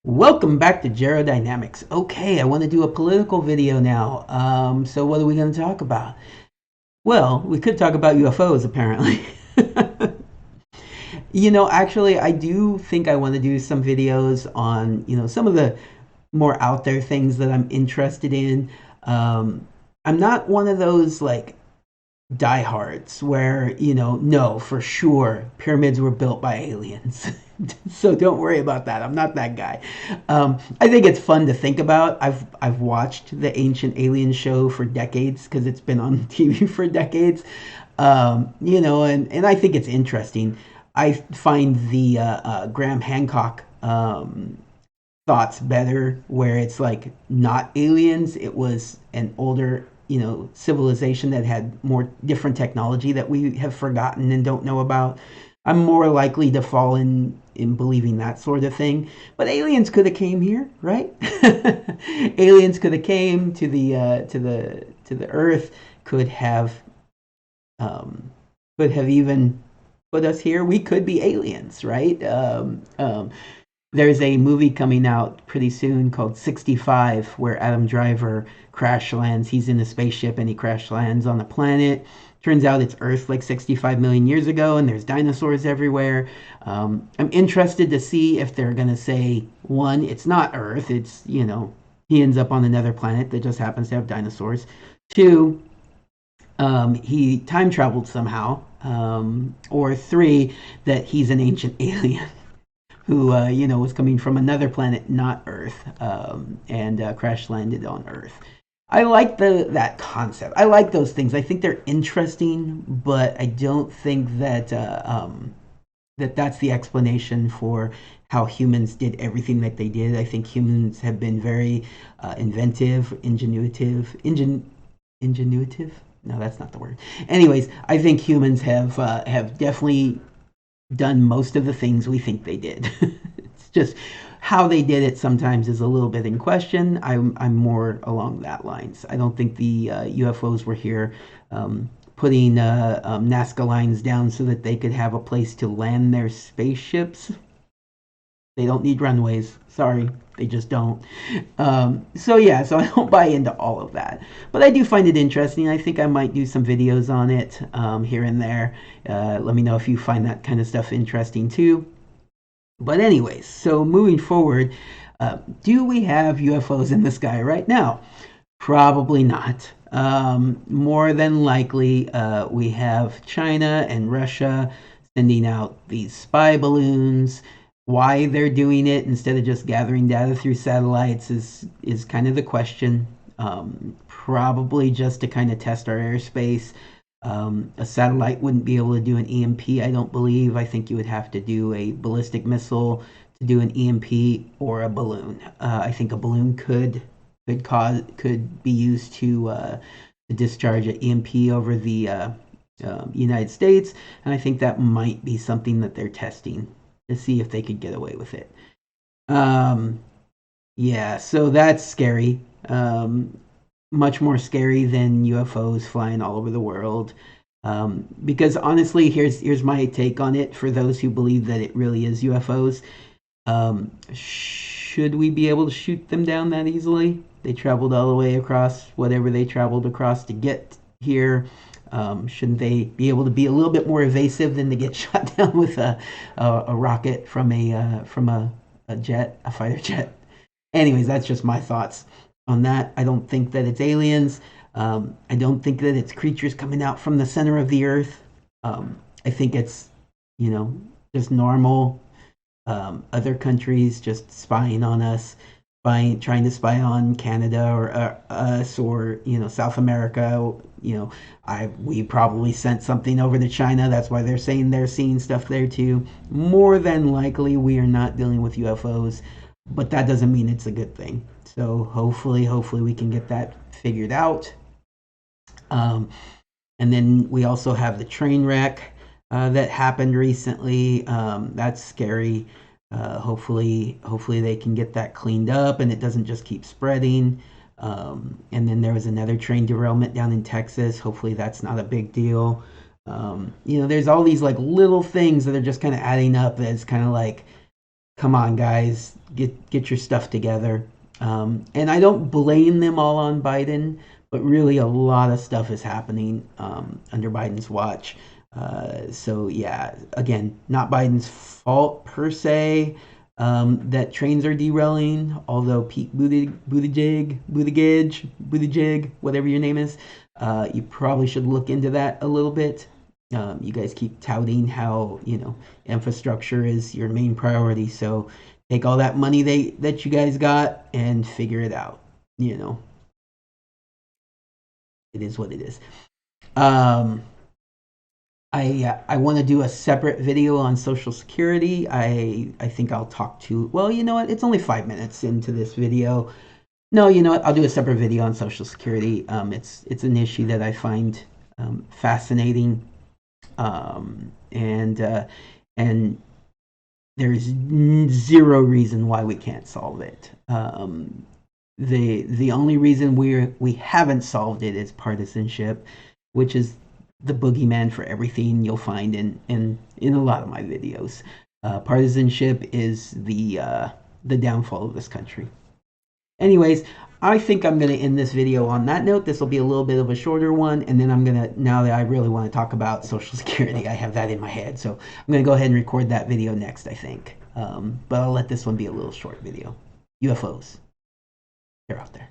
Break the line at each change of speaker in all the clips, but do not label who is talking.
Welcome back to Dynamics. Okay, I want to do a political video now. So what are we going to talk about? Well, we could talk about UFOs apparently. Actually, I do think I want to do some videos on, some of the more out there things that I'm interested in. I'm not one of those like diehards where, no, for sure, pyramids were built by aliens. So don't worry about that. I'm not that guy. I think it's fun to think about. I've watched the Ancient Alien show for decades because it's been on TV for decades. And I think it's interesting. I find the Graham Hancock thoughts better, where it's like not aliens. It was an older, civilization that had more different technology that we have forgotten and don't know about. I'm more likely to fall in believing that sort of thing. But aliens could have came here, right? Aliens could have came to the Earth, could have even put us here. We could be aliens, right? There's a movie coming out pretty soon called 65, where Adam Driver crash lands. He's in a spaceship and he crash lands on a planet. Turns out it's Earth like 65 million years ago, and there's dinosaurs everywhere. I'm interested to see if they're going to say, one, it's not Earth, it's, he ends up on another planet that just happens to have dinosaurs. Two, he time traveled somehow. Or three, that he's an ancient alien who was coming from another planet, not Earth, and crash landed on Earth. I like that concept. I like those things. I think they're interesting, but I don't think that that's the explanation for how humans did everything that they did. I think humans have been very inventive, ingenuitive. No, that's not the word. Anyways, I think humans have definitely done most of the things we think they did. It's just how they did it sometimes is a little bit in question. I'm more along that lines. I don't think the UFOs were here putting Nazca lines down so that they could have a place to land their spaceships. They don't need runways. Sorry, they just don't. So I don't buy into all of that. But I do find it interesting. I think I might do some videos on it here and there. Let me know if you find that kind of stuff interesting too. But anyways, so moving forward, do we have UFOs in the sky right now? Probably not. More than likely, we have China and Russia sending out these spy balloons. Why they're doing it instead of just gathering data through satellites is kind of the question. Probably just to kind of test our airspace. A satellite wouldn't be able to do an EMP, I don't believe. I think you would have to do a ballistic missile to do an EMP, or a balloon. I think a balloon could be used to discharge an EMP over the United States, and I think that might be something that they're testing to see if they could get away with it. Yeah, so that's scary. Much more scary than UFOs flying all over the world. Because honestly, here's my take on it. For those who believe that it really is UFOs, should we be able to shoot them down that easily? They traveled all the way across whatever they traveled across to get here. Shouldn't they be able to be a little bit more evasive than to get shot down with a rocket from a jet, a fighter jet? Anyways, that's just my thoughts on that. I don't think that it's aliens. I don't think that it's creatures coming out from the center of the earth. I think it's, just normal other countries just spying on us, trying to spy on Canada or us, or South America. We probably sent something over to China. That's why they're saying they're seeing stuff there too. More than likely, we are not dealing with UFOs, but that doesn't mean it's a good thing. So hopefully we can get that figured out. And then we also have the train wreck that happened recently. That's scary. Hopefully they can get that cleaned up and it doesn't just keep spreading. And then there was another train derailment down in Texas. Hopefully that's not a big deal. There's all these like little things that are just kind of adding up. That's kind of like, come on, guys, get your stuff together. And I don't blame them all on Biden, but really a lot of stuff is happening under Biden's watch. So yeah, again, not Biden's fault per se that trains are derailing. Although Pete Buttigieg, whatever your name is, you probably should look into that a little bit. You guys keep touting how infrastructure is your main priority, so take all that money that you guys got and figure it out. You know, it is what it is. Um, I want to do a separate video on Social Security. I think I'll talk to. Well, you know what? It's only 5 minutes into this video. No, you know what? I'll do a separate video on Social Security. It's an issue that I find fascinating, and there's zero reason why we can't solve it. The only reason we haven't solved it is partisanship, which is the boogeyman for everything you'll find in a lot of my videos. Partisanship is the downfall of this country. Anyways, I think I'm going to end this video on that note. This will be a little bit of a shorter one, and then I'm going to, now that I really want to talk about Social Security, I have that in my head. So I'm going to go ahead and record that video next, I think. But I'll let this one be a little short video. UFOs. They're out there.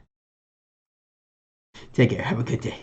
Take care. Have a good day.